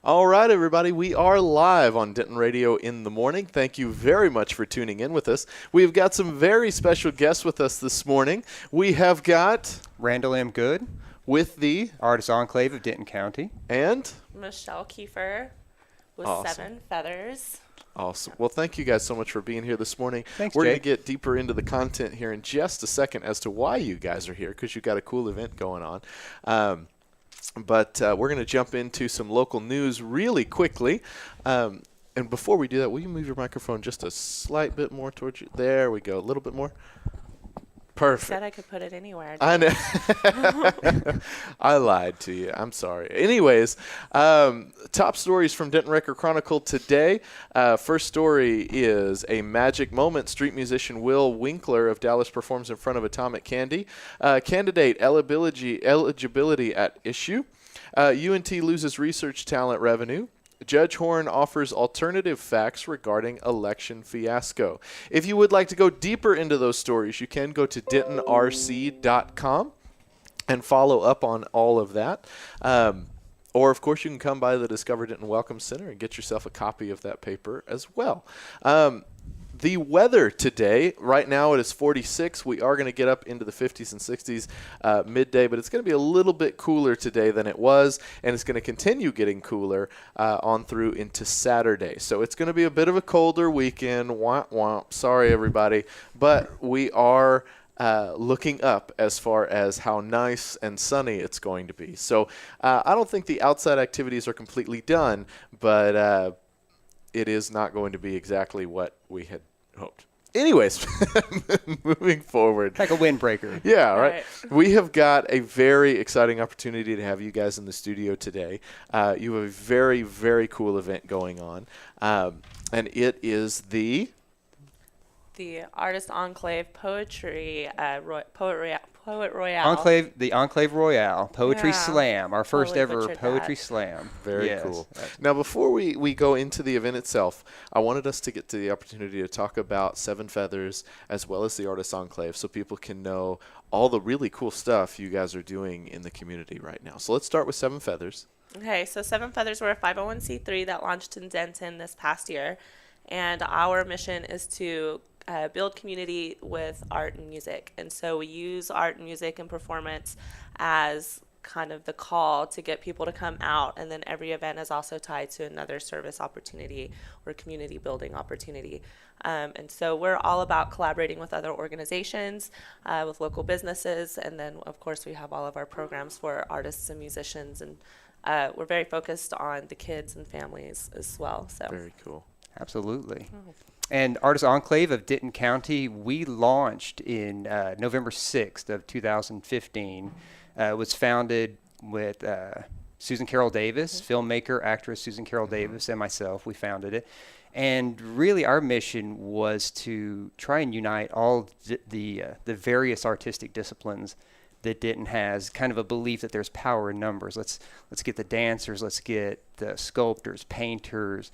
All right, everybody, we are live on Denton Radio in the morning. Thank you very much for tuning in with us. We've got some very special guests with us this morning. We have got Randall M. Good with the Artist Enclave of Denton County. And Michelle Kiefer with Awesome. 7 Feathers. Awesome. Well, thank you guys so much for being here this morning. Thanks, We're going to Jake. get deeper into the content here in just a second as to why you guys are here, because you've got a cool event going on. But we're going to jump into some local news really quickly. And before we do that, will you move your microphone just a slight bit more towards you? There we go. A little bit more. Perfect. Said I could put it anywhere. I know. I lied to you. I'm sorry. Anyways, top stories from Denton Record Chronicle today. First story is a magic moment. Street musician Will Winkler of Dallas performs in front of Atomic Candy. Candidate eligibility at issue. UNT loses research talent revenue. Judge Horn offers alternative facts regarding election fiasco. If you would like to go deeper into those stories, you can go to DentonRC.com and follow up on all of that. Or, of course, you can come by the Discover Denton Welcome Center and get yourself a copy of that paper as well. The weather today, right now it is 46. We are going to get up into the 50s and 60s midday, but it's going to be a little bit cooler today than it was, and it's going to continue getting cooler on through into Saturday. So it's going to be a bit of a colder weekend. Womp womp. Sorry, everybody. But we are looking up as far as how nice and sunny it's going to be. So I don't think the outside activities are completely done, but it is not going to be exactly what we had hoped. Anyways, moving forward. Like a windbreaker. Yeah, right. We have got a very exciting opportunity to have you guys in the studio today. You have a very, very cool event going on, and it is the Artist Enclave Poetry Poet Royale. The Enclave Royale Poetry Yeah. Slam, our first Totally ever butchered Poetry that. Slam. Very Yes. cool. Now, before we go into the event itself, I wanted us to get to the opportunity to talk about Seven Feathers as well as the Artist Enclave so people can know all the really cool stuff you guys are doing in the community right now. So let's start with Seven Feathers. Okay, so 7 Feathers, we're a 501c3 that launched in Denton this past year. And our mission is to build community with art and music. And so we use art and music and performance as kind of the call to get people to come out. And then every event is also tied to another service opportunity or community building opportunity. And so we're all about collaborating with other organizations, with local businesses. And then, of course, we have all of our programs for artists and musicians. And we're very focused on the kids and families as well. So Very cool. Absolutely. And Artist Enclave of Denton County, we launched in November 6th of 2015. It was founded with Susan Carroll Davis, filmmaker, actress Susan Carroll Davis, and myself. We founded it. And really our mission was to try and unite all the various artistic disciplines that Denton has, kind of a belief that there's power in numbers. Let's get the dancers, let's get the sculptors, painters,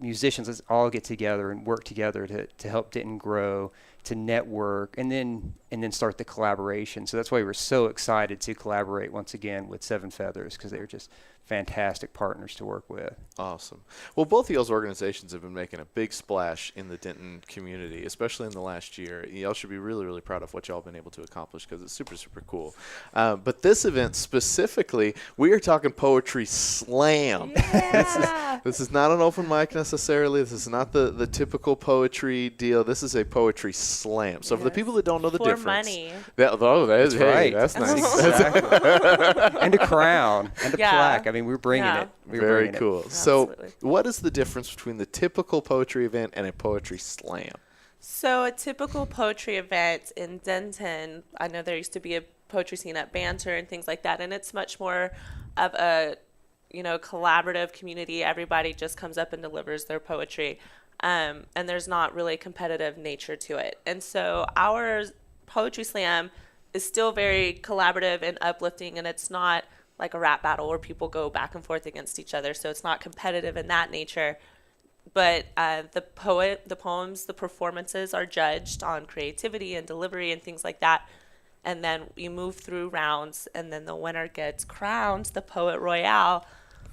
musicians, let's all get together and work together to help Denton grow, to network, and then start the collaboration. So that's why we're so excited to collaborate once again with Seven Feathers, because they're just fantastic partners to work with. Awesome. Well, both of y'all's organizations have been making a big splash in the Denton community, especially in the last year. Y'all should be really, really proud of what y'all have been able to accomplish because it's super, super cool. But this event specifically, we are talking Poetry Slam. yeah. This is not an open mic necessarily. This is not the typical poetry deal. This is a Poetry Slam. So for the people that don't know the For difference. money. That's That's hey, right. That's nice. Exactly. And a crown and a Yeah. plaque. I mean, we're bringing Yeah. it. We're Very bringing it. cool. So Absolutely. what is the difference between the typical poetry event and a Poetry Slam? So a typical poetry event in Denton, I know there used to be a poetry scene at Banter and things like that, and it's much more of a, collaborative community. Everybody just comes up and delivers their poetry, and there's not really a competitive nature to it. And so our Poetry Slam is still very collaborative and uplifting, and it's not like a rap battle where people go back and forth against each other. So it's not competitive in that nature. But the poems, the performances are judged on creativity and delivery and things like that. And then you move through rounds, and then the winner gets crowned the Poet Royale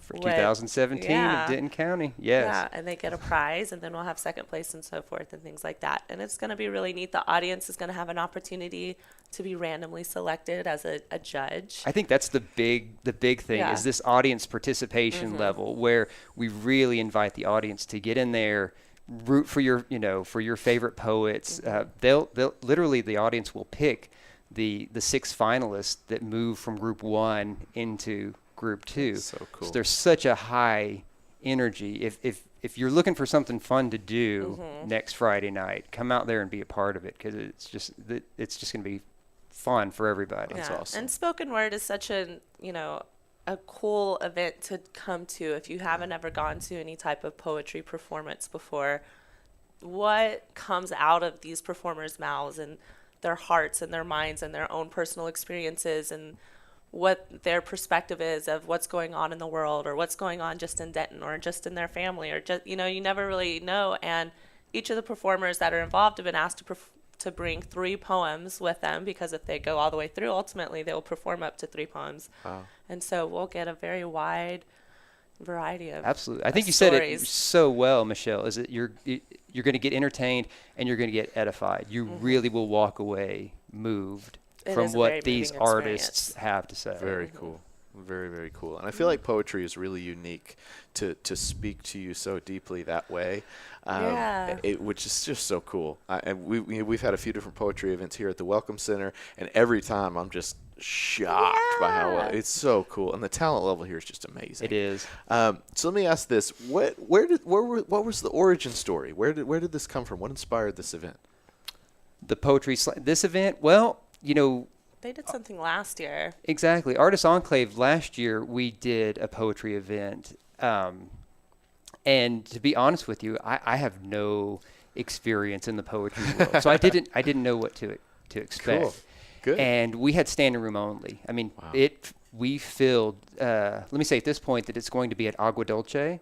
for With- 2017 yeah. of Denton County. Yes. Yeah, and they get a prize, and then we'll have second place and so forth and things like that. And it's going to be really neat. The audience is going to have an opportunity to be randomly selected as a judge. I think that's the big thing Yeah. is this audience participation level where we really invite the audience to get in there, root for your favorite poets. They'll literally, the audience will pick the 6 finalists that move from group 1 into group 2. So cool. So there's such a high energy. If you're looking for something fun to do next Friday night, come out there and be a part of it, because it's just going to be fun for everybody. That's awesome. And spoken word is such a cool event to come to if you haven't ever gone to any type of poetry performance before. What comes out of these performers' mouths and their hearts and their minds and their own personal experiences and what their perspective is of what's going on in the world, or what's going on just in Denton or just in their family, or just, you never really know. And each of the performers that are involved have been asked to bring 3 poems with them, because if they go all the way through, ultimately they will perform up to 3 poems. Wow. And so we'll get a very wide variety of Absolutely. I think you stories. said it so well, Michelle, is that you're going to get entertained and you're going to get edified. You really will walk away moved It from is a very what these moving artists experience. have to say. Very cool. Very, very cool. And I feel like poetry is really unique to speak to you so deeply that way, Yeah. which is just so cool. And we've had a few different poetry events here at the Welcome Center, and every time I'm just shocked by how well it's so cool. And the talent level here is just amazing. It is. So let me ask this: what was the origin story? Where did this come from? What inspired this event? The poetry this event, well, They did something last year. exactly. Artist Enclave last year, we did a poetry event. And to be honest with you, I have no experience in the poetry world, so I didn't know what to expect. Cool. Good. And we had standing room only. I mean, Wow. we filled. Let me say at this point that it's going to be at Agua Dulce.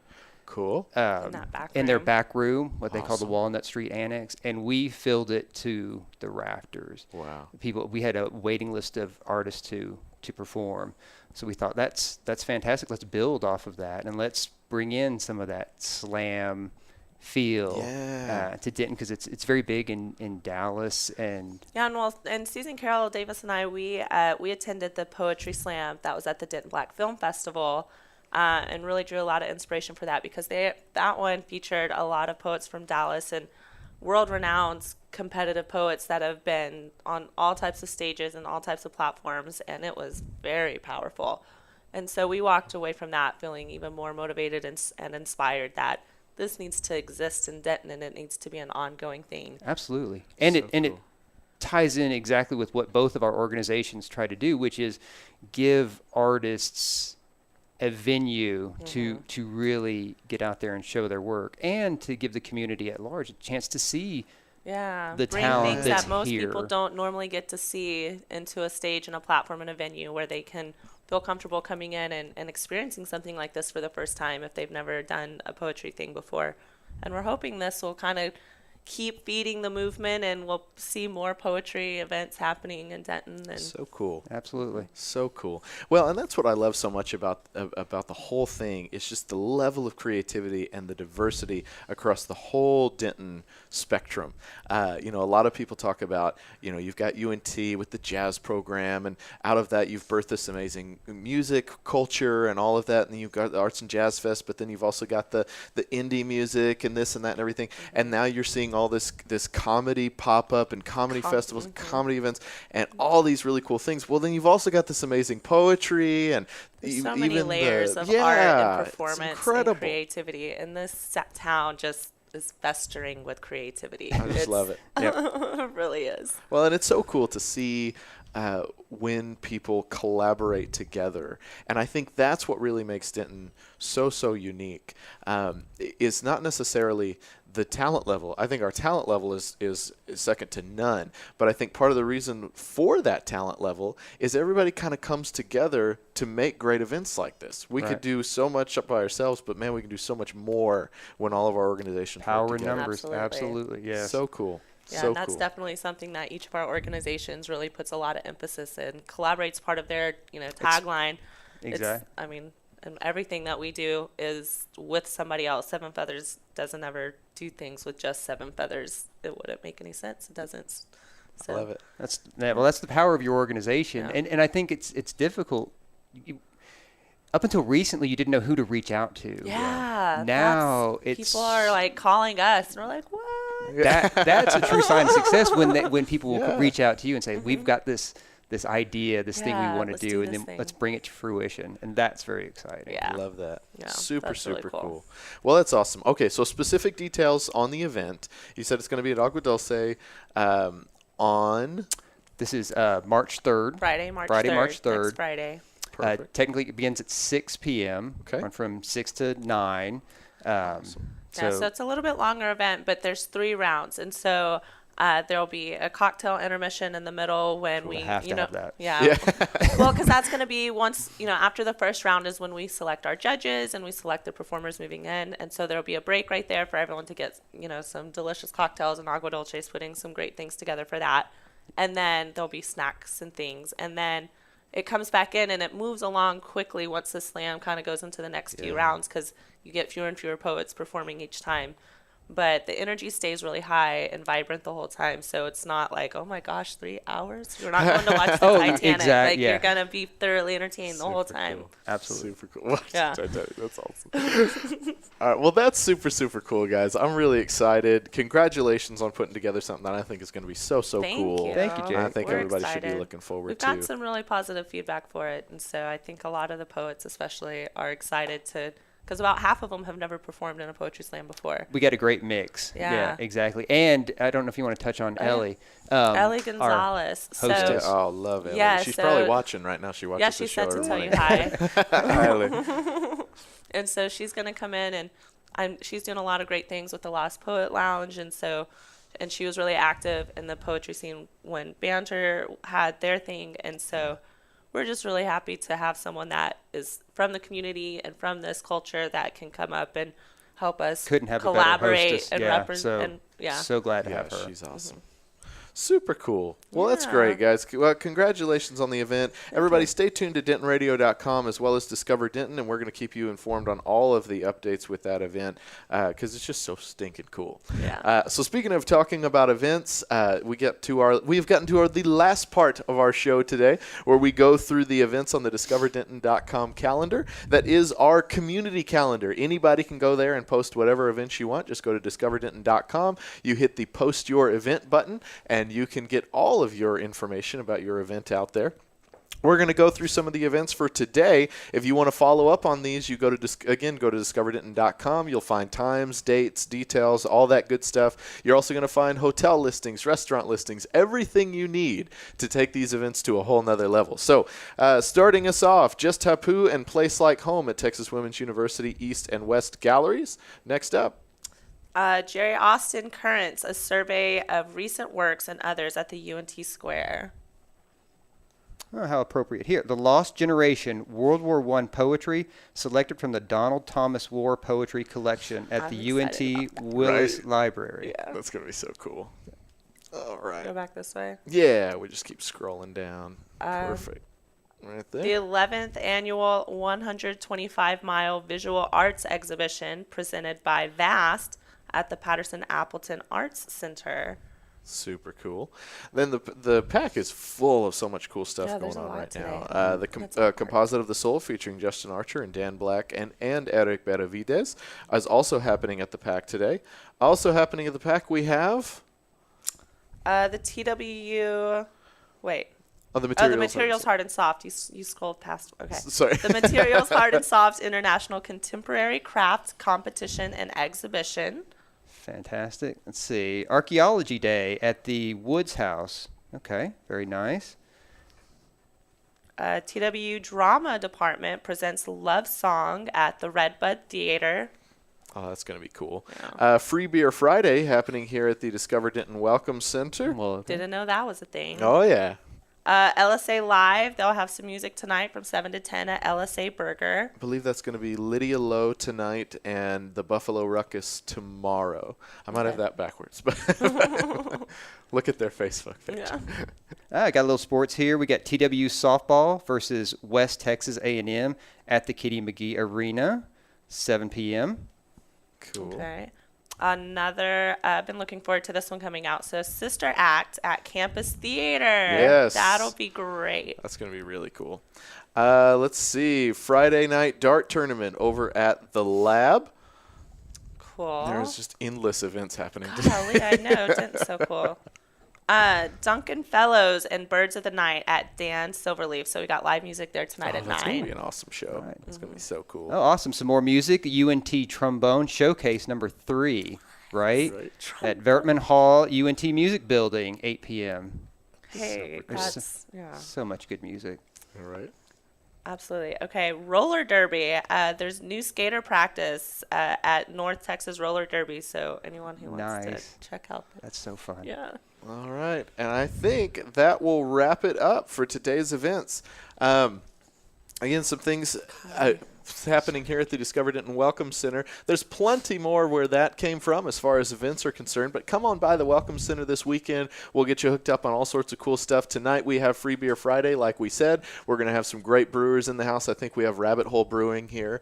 Cool. that back in their room. back room, what they call the Awesome. Walnut Street Annex, and we filled it to the rafters. Wow. We had a waiting list of artists to perform, so we thought that's fantastic. Let's build off of that, and let's bring in some of that slam feel Yeah. to Denton, because it's very big in Dallas. And Yeah, and Susan Carroll Davis and I, we attended the Poetry Slam that was at the Denton Black Film Festival, and really drew a lot of inspiration for that, because that one featured a lot of poets from Dallas and world-renowned competitive poets that have been on all types of stages and all types of platforms, and it was very powerful. And so we walked away from that feeling even more motivated and inspired that this needs to exist in Denton, and it needs to be an ongoing thing. absolutely, and So it cool. ties in exactly with what both of our organizations try to do, which is give artists a venue to really get out there and show their work, and to give the community at large a chance to see Yeah, the bring talent things that's that most people here. don't normally get to see into a stage and a platform and a venue where they can feel comfortable coming in and experiencing something like this for the first time if they've never done a poetry thing before. And we're hoping this will kind of keep feeding the movement, and we'll see more poetry events happening in Denton. And So cool. Absolutely. So cool. Well, and that's what I love so much about the whole thing. It's just the level of creativity and the diversity across the whole Denton spectrum. A lot of people talk about, you've got UNT with the jazz program, and out of that you've birthed this amazing music culture and all of that, and you've got the Arts and Jazz Fest, but then you've also got the indie music and this and that and everything. And now you're seeing all this comedy pop up and comedy festivals, comedy events, and all these really cool things. Well, then you've also got this amazing poetry and there's so many even layers of art yeah, and it's performance incredible. and creativity. And this town just is festering with creativity. I just love it. Yep. It really is. Well, and it's so cool to see when people collaborate together. And I think that's what really makes Denton so unique. It's not necessarily the talent level. I think our talent level is second to none. But I think part of the reason for that talent level is everybody kind of comes together to make great events like this. We Right. could do so much up by ourselves, but man, we can do so much more when all of our organizations Power work in together. numbers. Absolutely. Absolutely. Yes. So cool. Yeah, so and that's cool. definitely something that each of our organizations really puts a lot of emphasis in. Collaborate's part of their, tagline. Exactly. I mean, and everything that we do is with somebody else. Seven Feathers doesn't ever do things with just Seven Feathers. It wouldn't make any sense. It doesn't. So. I love it. That's the power of your organization, Yeah. and I think it's difficult. Up until recently, you didn't know who to reach out to. Yeah. Now people are like calling us, and we're like, what? That's a true sign of success when people will reach out to you and say, we've got this idea, this thing we want to do, and then let's bring it to fruition, and that's very exciting. Yeah. I love that. Yeah, super that's really cool. Well, that's awesome. Okay, so specific details on the event. You said it's going to be at Agua Dulce on. This is March 3rd. Friday, March 3rd. Next Friday. Technically, it begins at 6 p.m. Okay. Run from 6 to 9. Awesome. So it's a little bit longer event, but there's 3 rounds, and so there'll be a cocktail intermission in the middle when we have to have that. Yeah. Well, because that's going to be once after the first round is when we select our judges and we select the performers moving in, and so there'll be a break right there for everyone to get some delicious cocktails, and Agua Dulce's putting some great things together for that, and then there'll be snacks and things, and then it comes back in and it moves along quickly once the slam kind of goes into the next few rounds because you get fewer and fewer poets performing each time. But the energy stays really high and vibrant the whole time. So it's not like, oh my gosh, 3 hours? You're not going to watch the Titanic. You're going to be thoroughly entertained the whole time. Cool. Absolutely. Super cool. Yeah. That's awesome. All right. Well, that's super cool, guys. I'm really excited. Congratulations on putting together something that I think is going to be so cool. Thank you, Jay. I think We're everybody excited. should be looking forward We've to. got some really positive feedback for it. And so I think a lot of the poets especially are excited because about half of them have never performed in a poetry slam before. We got a great mix. Yeah. Exactly. And I don't know if you want to touch on Ellie. Ellie Gonzalez. hostess. Oh, love Ellie. Yeah, She's so- probably watching right now. She watches Yeah, the she show said to every tell you morning. hi. Hi, Ellie. And so she's going to come in, and she's doing a lot of great things with the Lost Poet Lounge. And she was really active in the poetry scene when Banter had their thing. And so we're just really happy to have someone that is from the community and from this culture that can come up and help us Couldn't have collaborate a better hostess. and represent. So glad to Yeah, have her. she's awesome. Super cool. Well, that's great, guys. Well, congratulations on the event. Everybody, stay tuned to DentonRadio.com as well as Discover Denton, and we're going to keep you informed on all of the updates with that event because it's just so stinking cool. Yeah. So speaking of talking about events, we've gotten to the last part of our show today where we go through the events on the DiscoverDenton.com calendar. That is our community calendar. Anybody can go there and post whatever events you want. Just go to DiscoverDenton.com. You hit the Post Your Event button, and you can get all of your information about your event out there. We're going to go through some of the events for today. If you want to follow up on these, you go to DiscoverDenton.com. You'll find times, dates, details, all that good stuff. You're also going to find hotel listings, restaurant listings, everything you need to take these events to a whole nother level. So starting us off, Just Tapu and Place Like Home at Texas Women's University East and West Galleries. Next up. Jerry Austin Currents, a survey of recent works and others at the UNT Square. Oh, how appropriate. Here, The Lost Generation, World War I Poetry, selected from the Donald Thomas War Poetry Collection at the UNT Willis Library. Yeah. That's going to be so cool. All right. Go back this way. Yeah, we just keep scrolling down. Perfect. Right there. The 11th annual 125-mile visual arts exhibition presented by VAST at the Patterson-Appleton Arts Center. Super cool. Then the pack is full of so much cool stuff going there's a on lot right today. now. The Composite of the Soul featuring Justin Archer and Dan Black and Eric Benavides is also happening at the pack today. Also happening at the pack we have... The TWU... Wait. Oh, the Materials Hard and Soft. You scrolled past. Okay. Sorry. The Materials Hard and Soft International Contemporary Craft Competition and Exhibition. Fantastic. Let's see. Archaeology Day at the Woods House. Okay, very nice. TWU Drama Department presents Love Song at the Redbud Theater. Oh, that's going to be cool. Yeah. Free Beer Friday happening here at the Discover Denton Welcome Center. Well, Didn't know that was a thing. Oh, yeah. LSA Live, they'll have some music tonight from 7 to 10 at LSA Burger. I believe that's going to be Lydia Lowe tonight and the Buffalo Ruckus tomorrow. I might have that backwards, but look at their Facebook page. Yeah. I got a little sports here. We got TW softball versus West Texas A&M at the Kitty McGee Arena, 7 p.m. Cool. Okay. Another, I've been looking forward to this one coming out. So Sister Act at Campus Theater. Yes. That'll be great. That's going to be really cool. Let's see. Friday night dart tournament over at the Lab. Cool. There's just endless events happening Golly, I know. Denton's so cool. Duncan Fellows and Birds of the Night at Dan Silverleaf. So we got live music there tonight at That's going to 9. be an awesome show. Right. It's going to be so cool. Oh, awesome. Some more music. UNT Trombone Showcase number 3, right? At Vertman Hall, UNT Music Building, 8 p.m. Hey, There's that's, yeah. So much good music. All right. Absolutely. Okay, roller derby. There's new skater practice at North Texas Roller Derby. So anyone who wants Nice. to check out. That's so fun. Yeah. All right. And I think that will wrap it up for today's events. Again, some things happening here at the Discover Denton Welcome Center. There's plenty more where that came from as far as events are concerned, but come on by the Welcome Center this weekend. We'll get you hooked up on all sorts of cool stuff. Tonight we have Free Beer Friday, like we said. We're going to have some great brewers in the house. I think we have Rabbit Hole Brewing here.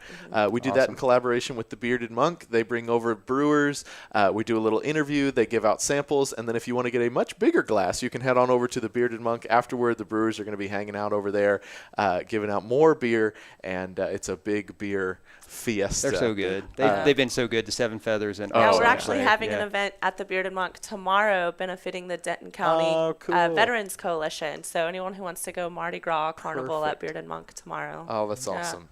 We do that in collaboration with the Bearded Monk. They bring over brewers. We do a little interview. They give out samples, and then if you want to get a much bigger glass, you can head on over to the Bearded Monk. Afterward, the brewers are going to be hanging out over there, giving out more beer, and it's a big beer fiesta. They're so good. They've been so good to Seven Feathers. And Yeah, Oh, we're yeah. actually having an event at the Bearded Monk tomorrow benefiting the Denton County cool. Veterans Coalition. So anyone who wants to go Mardi Gras Carnival at Perfect. Bearded Monk tomorrow. Oh, that's Yeah. awesome.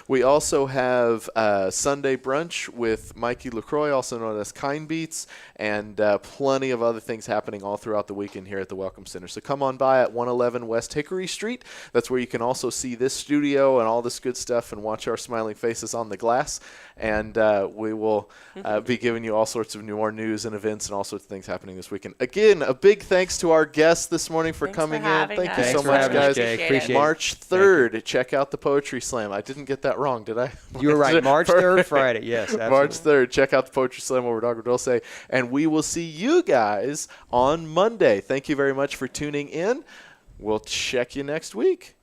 We also have Sunday brunch with Mikey LaCroix, also known as Kind Beats, and plenty of other things happening all throughout the weekend here at the Welcome Center. So come on by at 111 West Hickory Street. That's where you can also see this studio and all this good stuff and watch our smiling faces on the glass. And we will be giving you all sorts of more news and events and all sorts of things happening this weekend. Again, a big thanks to our guests this morning for Thanks coming for in. having Thank us. you Thanks so for much, having us, guys. Jake. Appreciate it. March 3rd, check out the Poetry Slam. I didn't get that wrong, did I? You were right. March 3rd, Friday. Yes, absolutely. March 3rd. Check out the Poetry Slam over Dr. Dulce. And we will see you guys on Monday. Thank you very much for tuning in. We'll check you next week.